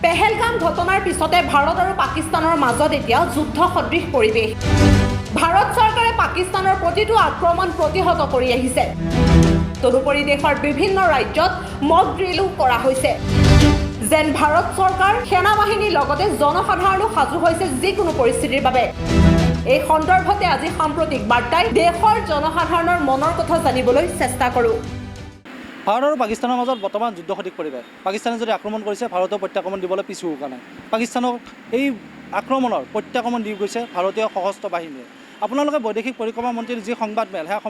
পেহেলগাম ঘটনাৰ পিছতে ভাৰত আৰু পাকিস্তানৰ মাজত এতিয়া যুদ্ধ সদৃশ পৰিৱেশ। ভাৰত চৰকাৰে পাকিস্তানৰ প্ৰতিটো আক্ৰমণ প্ৰতিহত কৰি আহিছে। তদুপৰি দেশৰ বিভিন্ন ৰাজ্যত মক ড্ৰিলো কৰা হৈছে। যেন ভাৰত চৰকাৰ সেনা বাহিনীৰ লগতে জনসাধাৰণো সাজু হৈছে যিকোনো পৰিস্থিতিৰ বাবে। এই সন্দৰ্ভতে আজি সাম্প্ৰতিক বাৰ্তাই দেশৰ জনসাধাৰণৰ মনৰ কথা জানিবলৈ চেষ্টা কৰোঁ। ভাৰত আৰু পাকিস্তানৰ মাজত বৰ্তমান যুদ্ধ সদৃশ পৰিৱেশ। পাকিস্তানে যদি আক্ৰমণ কৰিছে ভাৰতেও প্ৰত্যাক্ৰমণ দিবলৈ পিছু হোৱা নাই। পাকিস্তানক এই আক্ৰমণৰ প্ৰত্যাক্ৰমণ দি গৈছে ভাৰতীয় সশস্ত্ৰ বাহিনীয়ে। আপোনালোকে বৈদেশিক পৰিক্ৰমা মন্ত্ৰীৰ যি সংবাদমেল সেয়া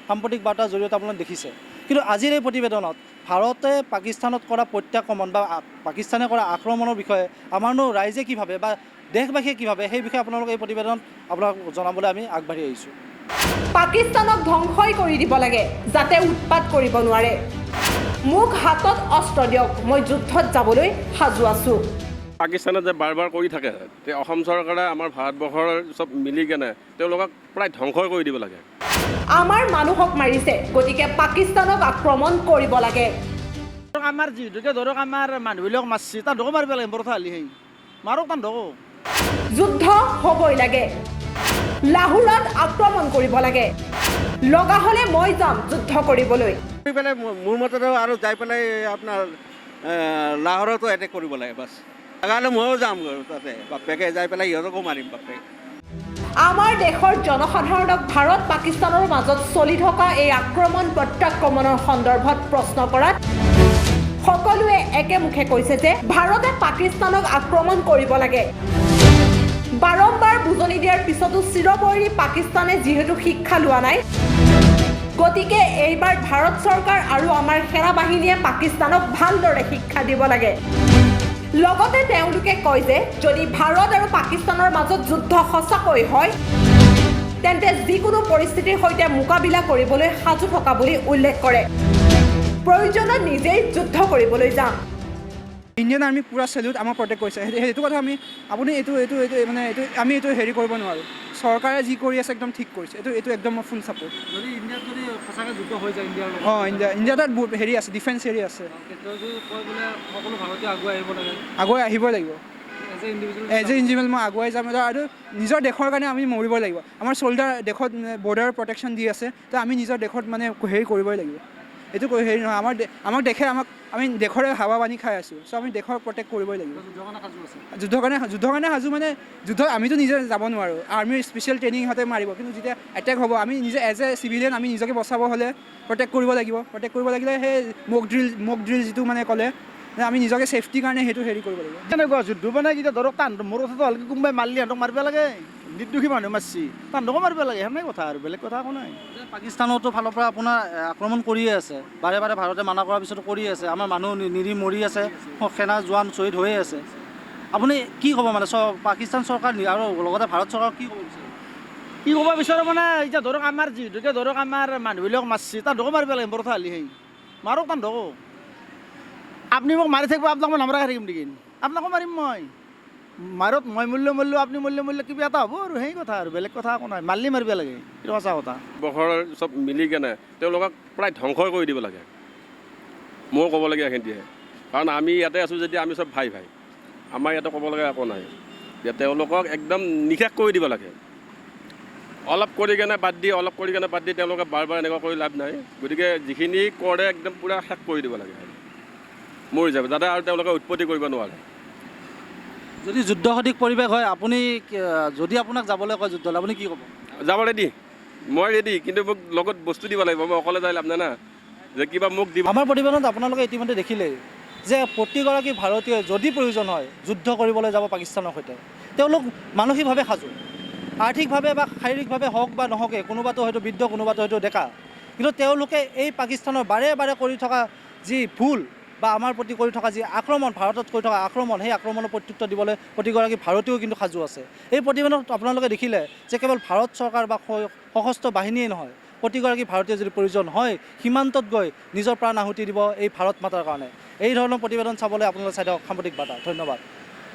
সাম্প্ৰতিক বাৰ্তাৰ জৰিয়তে আপোনালোকে দেখিছে। কিন্তু আজিৰ এই প্ৰতিবেদনত ভাৰতে পাকিস্তানত কৰা প্ৰত্যাক্ৰমণ বা পাকিস্তানে কৰা আক্ৰমণৰ বিষয়ে আমাৰনো ৰাইজে কি ভাবে বা দেশবাসীয়ে কি ভাবে সেই বিষয়ে আপোনালোকে এই প্ৰতিবেদনত আপোনাক জনাবলৈ আমি আগবাঢ়ি আহিছোঁ। পাকিস্তানক ধ্বংসই কৰি দিব লাগে যাতে উৎপাত কৰিব নোৱাৰে। মোক হাতত অস্ত্ৰ দিয়ক, মই যুদ্ধত যাবলৈ সাজু আছোঁ। পাকিস্তানে যে বাৰ বাৰ কৰি থাকে, অসম চৰকাৰে আমাৰ ভাৰতবৰ্ষৰ চব মিলি কেনে তেওঁলোকক প্ৰায় ধ্বংসই কৰি দিব লাগে। আমাৰ মানুহক মাৰিছে, গতিকে পাকিস্তানক আক্ৰমণ কৰিব লাগে। আমাৰ যিহেতুকে ধৰক আমাৰ মানুহবিলাক মাৰছি তাহাঁতকো মাৰিব লাগে। বৰ কথা হ'লে সেই মাৰক তাহাঁতকো। যুদ্ধ হ'বই লাগে। লাহোৰত আক্ৰমণ কৰিব লাগে। লগা হ'লে মই যাম যুদ্ধ কৰিবলৈ। মোৰ মতেতো আৰু যাই পেলাই আপোনাৰ লাহোৰতো এটেক কৰিব লাগে বাছ। লগালে ময়ো যাম তাতে বাপেকে যাই পেলাই সিহঁতকো মাৰিম বাপেক। আমাৰ দেশৰ জনসাধাৰণক ভাৰত পাকিস্তানৰ মাজত চলি থকা এই আক্ৰমণ প্ৰত্যাক্ৰমণৰ সন্দৰ্ভত প্ৰশ্ন কৰাত সকলোৱে একেমুখে কৈছে যে ভাৰতে পাকিস্তানক আক্ৰমণ কৰিব লাগে। বাৰম্বাৰ বুজনি দিয়াৰ পিছতো চিৰবৈৰী পাকিস্তানে যিহেতু শিক্ষা লোৱা নাই, গতিকে এইবাৰ ভাৰত চৰকাৰ আৰু আমাৰ সেনা বাহিনীয়ে পাকিস্তানক ভালদৰে শিক্ষা দিব লাগে। লগতে তেওঁলোকে কয় যে যদি ভাৰত আৰু পাকিস্তানৰ মাজত যুদ্ধ সঁচাকৈ হয় তেন্তে যিকোনো পৰিস্থিতিৰ সৈতে মোকাবিলা কৰিবলৈ সাজু থকা বুলি উল্লেখ কৰে। প্ৰয়োজনত নিজেই যুদ্ধ কৰিবলৈ যাম। ইণ্ডিয়ান আৰ্মি পুৰা চেলিউট আমাক প্ৰটেক্ট কৰিছে। সেইটো কথা আপুনি এইটো হেৰি কৰিব নোৱাৰোঁ। চৰকাৰে যি কৰি আছে একদম ঠিক কৰিছে। এইটো একদম মই ফুল ছাপোৰ্ট। যদি ইণ্ডিয়াত যদি সঁচাকৈ যুদ্ধ হৈ যায় ইণ্ডিয়াৰ লগত, ইণ্ডিয়া তাত হেৰি আছে, ডিফেন্স হেৰি আছে, কয় বোলে সকলো ভাৰতীয় আগুৱাই আহিব লাগে, আগুৱাই আহিবই লাগিব। এজ এ ইণ্ডিভিজুৱেল মই আগুৱাই যাম আৰু নিজৰ দেশৰ কাৰণে আমি মৰিব লাগিব। আমাৰ চল্ডাৰ দেশত বৰ্ডাৰ প্ৰটেকশ্যন দি আছে, তো আমি নিজৰ দেশত হেৰি কৰিবই লাগিব। এইটো হেৰি নহয়, আমাক দেশে আমি দেশৰে হাৱা পানী খাই আছোঁ, চ' আমি দেশৰ প্ৰটেক্ট কৰিবই লাগিব। যুদ্ধৰ কাৰণে সাজু যুদ্ধ আমিতো নিজে যাব নোৱাৰোঁ। আৰ্মিৰ স্পেচিয়েল ট্ৰেইনিং সিহঁতে মাৰিব, কিন্তু যেতিয়া এটেক হ'ব আমি নিজে এজ এ চিভিলিয়ান আমি নিজকে বচাব হ'লে প্ৰটেক্ট কৰিব লাগিব। প্ৰটেক্ট কৰিব লাগিলে সেই মক ড্ৰিল যিটো ক'লে আমি নিজকে ছেফটিৰ কাৰণে সেইটো হেৰি কৰিব লাগিব। তেনেকুৱা যুদ্ধ এতিয়া ধৰক তাহাঁতৰ মোৰ কথাটো হ'লে কোনোবাই মাৰিলে সিহঁতক মাৰিব লাগে। নিৰ্দোষী মানুহ মাৰছি তাহাঁতকো মাৰিব লাগে, সেনেই কথা আৰু বেলেগ কথা একো নাই। পাকিস্তানতো ফালৰ পৰা আপোনাৰ আক্ৰমণ কৰিয়ে আছে, বাৰে বাৰে ভাৰতে মানা কৰাৰ পিছতো কৰি আছে। আমাৰ মানুহ নিৰি মৰি আছে, সেনা জোৱান শ্বহীদ হৈয়ে আছে। আপুনি কি ক'ব পাকিস্তান চৰকাৰ আৰু লগতে ভাৰত চৰকাৰ কি ক'ব বিচাৰে? কি ক'ব বিচাৰোঁ এতিয়া ধৰক আমাৰ যিহেতুকে ধৰক আমাৰ মানুহবিলাক মাৰছি তাহাঁতকো মাৰিব লাগে। বৰ কথা হ'লে সেই মাৰক তাহাঁতকো। আপুনি মোক মাৰি থাকিব, আপোনাক মই নামাৰা থাকিম নেকি? আপোনাকো মাৰিম মই। মাৰত মই মূল্য আপুনি মূল্য কিবা এটা হ'ব আৰু সেই কথা আৰু বেলেগ কথা একো নাই। মাৰিলে মাৰিব লাগে, এইটো সঁচা কথা। বৰ্ষৰ চব মিলি কেনে তেওঁলোকক প্ৰায় ধ্বংসই কৰি দিব লাগে, মই ক'বলগীয়া সেইখিনিয়ে। কাৰণ আমি ইয়াতে আছোঁ যেতিয়া আমি চব ভাই আমাৰ ইয়াতে ক'বলগীয়া একো নাই। তেওঁলোকক একদম নিশেষ কৰি দিব লাগে। অলপ কৰি কেনে বাদ দি তেওঁলোকে বাৰ বাৰ এনেকুৱা কৰি লাভ নাই। গতিকে যিখিনি কৰে একদম পূৰা শেষ কৰি দিব লাগে, মৰি যাব, যাতে আৰু তেওঁলোকে উৎপত্তি কৰিব নোৱাৰে। যদি যুদ্ধ সদৃশ পৰিৱেশ হয়, আপুনি যদি আপোনাক যাবলৈ কয় যুদ্ধলৈ, আপুনি কি ক'ব? যাব ৰেডি, মই ৰেডি, কিন্তু মোক লগত বস্তু দিব লাগিব। মই অকলে যাই লাভ নাই না, যে কিবা মোক দিব। আমাৰ প্ৰতিবেদনত আপোনালোকে ইতিমধ্যে দেখিলেই যে প্ৰতিগৰাকী ভাৰতীয়ই যদি প্ৰয়োজন হয় যুদ্ধ কৰিবলৈ যাব পাকিস্তানৰ সৈতে, তেওঁলোক মানসিকভাৱে সাজু। আৰ্থিকভাৱে বা শাৰীৰিকভাৱে হওক বা নহওকে, কোনোবাটো হয়তো বৃদ্ধ, কোনোবাটো হয়তো ডেকা, কিন্তু তেওঁলোকে এই পাকিস্তানৰ বাৰে বাৰে কৰি থকা যি ভুল বা আমাৰ প্ৰতি কৰি থকা যি আক্ৰমণ, ভাৰতত কৰি থকা আক্ৰমণ, সেই আক্ৰমণৰ প্ৰত্যুত্তৰ দিবলৈ প্ৰতিগৰাকী ভাৰতীয় কিন্তু সাজু আছে। এই প্ৰতিবেদনত আপোনালোকে দেখিলে যে কেৱল ভাৰত চৰকাৰ বা সশস্ত্ৰ বাহিনীয়ে নহয়, প্ৰতিগৰাকী ভাৰতীয় যদি প্ৰয়োজন হয় সীমান্তত গৈ নিজৰ প্ৰাণ আহুতি দিব এই ভাৰত মাতাৰ কাৰণে। এই ধৰণৰ প্ৰতিবেদন চাবলৈ আপোনালোকে চাই দিয়ক সাম্প্ৰতিক বাৰ্তা। ধন্যবাদ।